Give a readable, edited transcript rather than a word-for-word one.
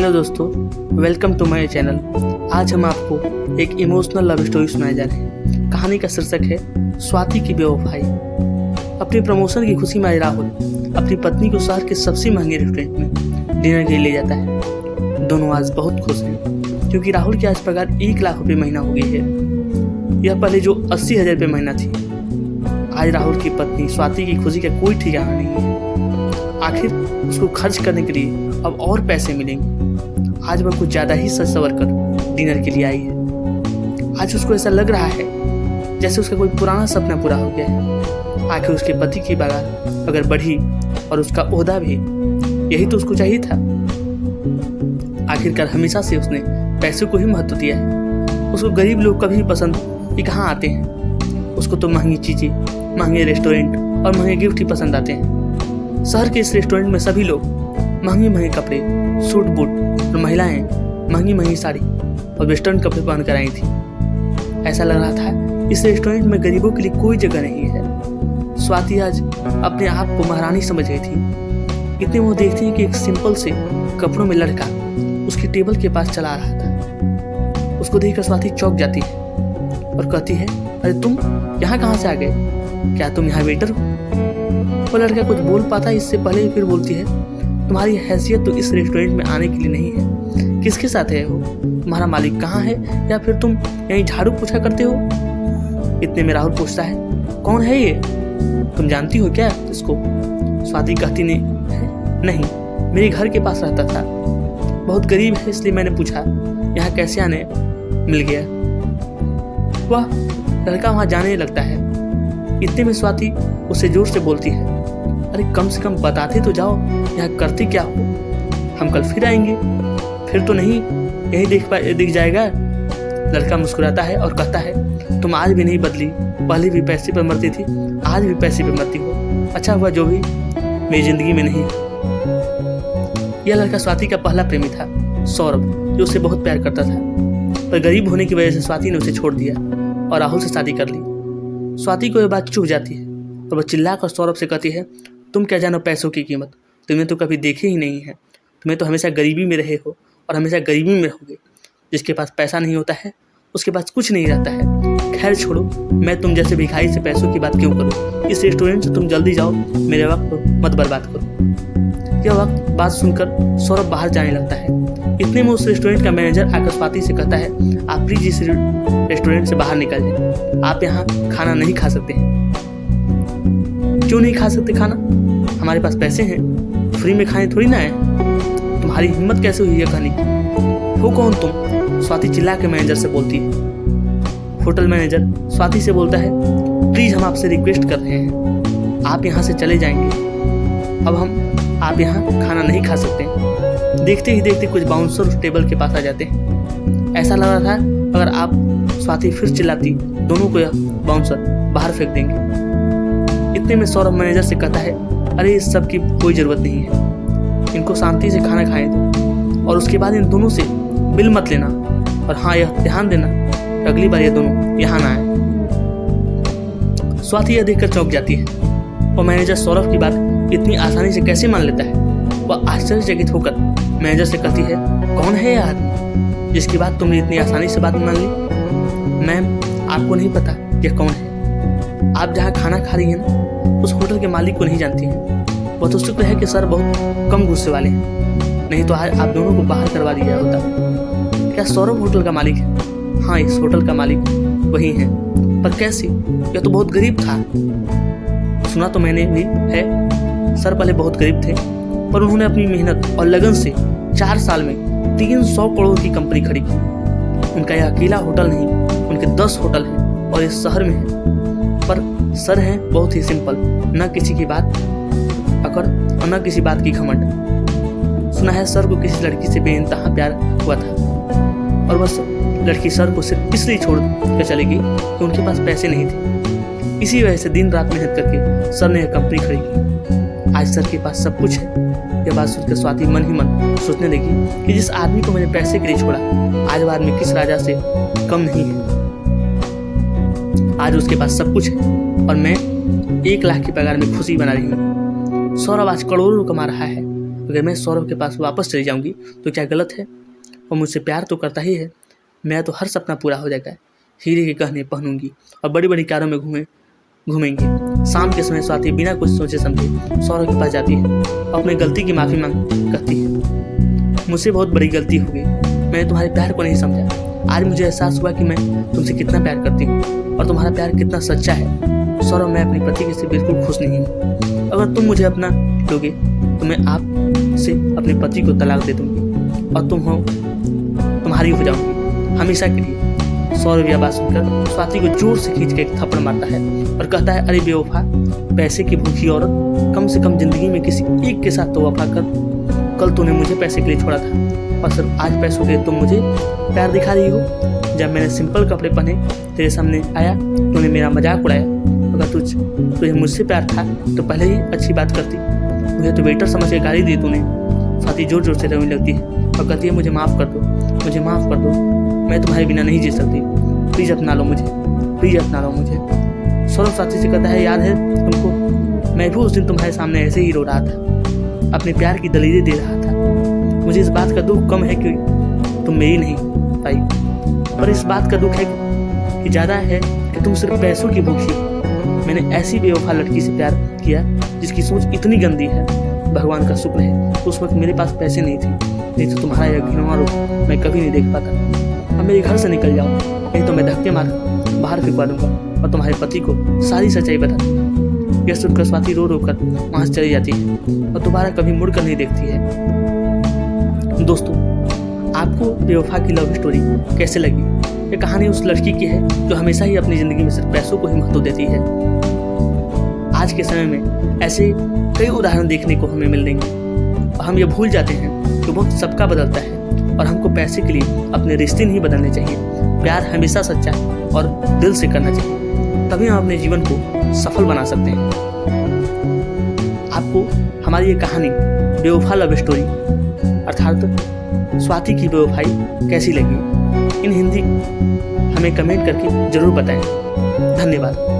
Hello दोस्तों, welcome to my channel. आज हम आपको एक इमोशनल लव स्टोरी सुनाए जा रहे हैं। कहानी का शीर्षक है स्वाति की बेवफाई। अपनी प्रमोशन की खुशी में राहुल अपनी पत्नी को शहर के सबसे महंगे रेस्टोरेंट में डिनर के लिए ले जाता है। दोनों आज बहुत खुश हैं क्योंकि राहुल की आज पगार 1 लाख रुपये महीना हो गई है। यह पहले जो 80,000 रुपये महीना थी। आज राहुल की पत्नी स्वाति की खुशी का कोई ठिकाना नहीं है। आखिर उसको खर्च करने के लिए अब और पैसे मिलेंगे। आज वह कुछ ज़्यादा ही सज संवर कर डिनर के लिए आई है। आज उसको ऐसा लग रहा है जैसे उसका कोई पुराना सपना पूरा हो गया है। आखिर उसके पति की पगार अगर बढ़ी और उसका ओहदा भी, यही तो उसको चाहिए था। आखिरकार हमेशा से उसने पैसे को ही महत्व दिया है। उसको गरीब लोग कभी पसंद ही कहाँ आते हैं। उसको तो महंगी चीज़ें, महंगे रेस्टोरेंट और महंगे गिफ्ट ही पसंद आते हैं। शहर के इस रेस्टोरेंट में सभी लोग महंगे महंगे कपड़े, सूट बूट और महिलाएं महंगी महंगी साड़ी और वेस्टर्न कपड़े पहन कर आई थी। ऐसा लग रहा था इस रेस्टोरेंट में गरीबों के लिए कोई जगह नहीं है। स्वाति आज अपने आप को महारानी समझ रही थी। इतने वो देखती है कि एक सिंपल से कपड़ों में लड़का उसकी टेबल के पास चला रहा था। उसको देखकर स्वाति चौंक जाती है और कहती है, अरे तुम यहाँ कहाँ से आ गए? क्या तुम यहाँ वेटर हो? वो लड़का कुछ बोल पाता है इससे पहले ही फिर बोलती है, तुम्हारी हैसियत तो इस रेस्टोरेंट में आने के लिए नहीं है। किसके साथ है हो? तुम्हारा मालिक कहाँ है? या फिर तुम यहीं झाड़ू पोछा करते हो? इतने में राहुल पूछता है, कौन है ये? तुम जानती हो क्या इसको? स्वाति कहती नहीं, मेरे घर के पास रहता था। बहुत गरीब है इसलिए मैंने पूछा यहाँ कैसे आने मिल गया। वह लड़का वहाँ जाने लगता है। इतने में स्वाति उसे जोर से बोलती है, अरे कम से कम बताते तो जाओ यहाँ करते क्या हो। हम कल फिर आएंगे। फिर तो नहीं, यही दिख जाएगा। लड़का मुस्कुराता है और कहता है, तुम आज भी नहीं बदली। पहले भी पैसे पर मरती थी, आज भी पैसे पर मरती हो। अच्छा हुआ जो भी मेरी जिंदगी में नहीं। यह लड़का स्वाति का पहला प्रेमी था, सौरभ, जो उसे बहुत प्यार करता था। पर गरीब होने की वजह से स्वाति ने उसे छोड़ दिया और राहुल से शादी कर ली। स्वाति को यह बात चुभ जाती है और वह चिल्लाकर सौरभ से कहती है, तुम क्या जानो पैसों की कीमत? तुम्हें तो कभी देखे ही नहीं है। तुम्हें तो हमेशा गरीबी में रहे हो और हमेशा गरीबी में रहोगे। जिसके पास पैसा नहीं होता है उसके पास कुछ नहीं रहता है। खैर छोड़ो, मैं तुम जैसे भिखारी से पैसों की बात क्यों करूँ। इस रेस्टोरेंट से तुम जल्दी जाओ, मेरे वक्त मत बर्बाद करो। यह वक्त बात सुनकर सौरभ बाहर जाने लगता है। इतने में उस रेस्टोरेंट का मैनेजर आकर स्वाति से कहता है, आप प्लीज इस रेस्टोरेंट से बाहर निकल जाए। आप यहाँ खाना नहीं खा सकते हैं। क्यों नहीं खा सकते खाना? हमारे पास पैसे हैं, फ्री में खाने थोड़ी ना है। तुम्हारी हिम्मत कैसे हुई है खाने की? हो कौन तुम? स्वाति चिल्ला के मैनेजर से बोलती है। होटल मैनेजर स्वाति से बोलता है, प्लीज हम आपसे रिक्वेस्ट कर रहे हैं, आप यहाँ से चले जाएंगे। अब आप यहाँ खाना नहीं खा सकते। देखते ही देखते कुछ बाउंसर उस टेबल के पास आ जाते हैं। ऐसा लग रहा था अगर आप स्वाति फिर चिल्लाती, दोनों को यह बाउंसर बाहर फेंक देंगे। इतने में सौरभ मैनेजर से कहता है, अरे इस सब की कोई ज़रूरत नहीं है। इनको शांति से खाना खाएं दो और उसके बाद इन दोनों से बिल मत लेना। और हाँ, यह ध्यान देना कि अगली बार ये दोनों यहाँ ना आए। स्वाति यह देखकर चौंक जाती है। और मैनेजर सौरभ की बात इतनी आसानी से कैसे मान लेता है? वह आश्चर्यचकित होकर मैनेजर से कहती है, कौन है यह आदमी जिसकी बात तुमने इतनी आसानी से बात मान ली? मैम, आपको नहीं पता यह कौन है? आप जहाँ खाना खा रही हैं ना, उस होटल के मालिक को नहीं जानती हैं। वह तो शुक्र है कि सर बहुत कम गुस्से वाले हैं, नहीं तो आज आप दोनों को बाहर करवा दिया होता। क्या सौरभ होटल का मालिक है? हाँ, इस होटल का मालिक वही है। पर कैसे? यह तो बहुत गरीब था। सुना तो मैंने भी है, सर पहले बहुत गरीब थे, पर उन्होंने अपनी मेहनत और लगन से 4 साल में 300 करोड़ की कंपनी खड़ी की। उनका यह अकेला होटल नहीं, उनके 10 होटल हैं और इस शहर में है। पर सर हैं बहुत ही सिंपल, न किसी की बात अकड़ और न किसी बात की घमंड। सुना है सर को किसी लड़की से बेइंतहा प्यार हुआ था और बस लड़की सर को सिर्फ इसलिए छोड़ कर चलेगी कि उनके पास पैसे नहीं थे। इसी वजह से दिन रात मेहनत करके सर ने यह कंपनी खड़ी की। आज सर के पास सब कुछ है। यह बात सुनकर स्वाति मन ही मन सोचने लगी कि जिस आदमी को मैंने पैसे के लिए छोड़ा, आज वो आदमी किस राजा से कम नहीं है। आज उसके पास सब कुछ है और मैं 1 लाख की पगार में खुशी बना रही हूँ। सौरभ आज करोड़ों कमा रहा है। अगर मैं सौरभ के पास वापस चली जाऊंगी तो क्या गलत है? वो मुझसे प्यार तो करता ही है। मेरा तो हर सपना पूरा हो जाएगा। हीरे के गहने पहनूंगी और बड़ी बड़ी कारों में घूमेंगी। शाम के समय स्वाति बिना कुछ सोचे समझे सौरभ के पास जाती है और अपनी गलती की माफ़ी मांग कहती है, मुझसे बहुत बड़ी गलती हो गई। मैंने तुम्हारे प्यार को नहीं समझा। आज मुझे एहसास हुआ कि मैं तुमसे कितना प्यार करती हूँ और तुम्हारा प्यार कितना सच्चा है। सौरभ, मैं अपनी पति से बिल्कुल खुश नहीं हूँ। अगर तुम मुझे अपना लोगे तो मैं आपसे अपने पति को तलाक दे दूंगी और तुम्हारी हो जाऊंगी हमेशा के लिए। सौरभ यह बात सुनकर स्वाति को जोर से खींच के एक थप्पड़ मारता है और कहता है, अरे बेवफा, पैसे की भूखी औरत, कम से कम जिंदगी में किसी एक के साथ तो वफा कर। कल तूने मुझे पैसे के लिए छोड़ा था और सिर्फ आज पैसों के लिए तुम मुझे प्यार दिखा रही हो। जब मैंने सिंपल कपड़े पहने तेरे सामने आया तूने मेरा मजाक उड़ाया। अगर तुझे मुझसे प्यार था तो पहले ही अच्छी बात करती। मुझे तो वेटर समझ के गाली दी तूने। स्वाति जोर जोर से रोने लगती है और कहती है, मुझे माफ़ कर दो, मुझे माफ़ कर दो। मैं तुम्हारे बिना नहीं जी सकती। प्लीज़ अपना लो मुझे, प्लीज़ अपना लो मुझे। सौरभ स्वाति से कहता है, याद है तुमको, मैं भी उस दिन तुम्हारे सामने ऐसे ही रो रहा था, अपने प्यार की दलीलें दे रहा था। मुझे इस बात का दुख कम है कि तुम मेरी नहीं पाई, पर इस बात का दुख है कि ज़्यादा है कि तुम सिर्फ पैसों की भूखी हो। मैंने ऐसी बेवफा लड़की से प्यार किया जिसकी सोच इतनी गंदी है। भगवान का शुक्र है तो उस वक्त मेरे पास पैसे नहीं थे, नहीं तो तुम्हारा यह घिनौना रूप मैं कभी नहीं देख पाता। अब मेरे घर से निकल जाओ, नहीं तो मैं धक्के मार बाहर फेंकवा दूंगा और तुम्हारे पति को सारी सच्चाई बता दूंगा। यह सुनकर स्वाति रो रो कर वहाँ से चली जाती है और दोबारा कभी मुड़कर नहीं देखती है। दोस्तों, आपको बेवफा की लव स्टोरी कैसे लगी? ये कहानी उस लड़की की है जो हमेशा ही अपनी ज़िंदगी में सिर्फ पैसों को ही महत्व देती है। आज के समय में ऐसे कई उदाहरण देखने को हमें मिलेंगे और हम ये भूल जाते हैं कि वक्त सबका बदलता है और हमको पैसे के लिए अपने रिश्ते नहीं बदलने चाहिए। प्यार हमेशा सच्चा और दिल से करना चाहिए, तभी हम अपने जीवन को सफल बना सकते हैं। आपको हमारी ये कहानी बेवफा लव स्टोरी अर्थात स्वाति की बेवफाई कैसी लगी? इन हिंदी हमें कमेंट करके ज़रूर बताएं। धन्यवाद।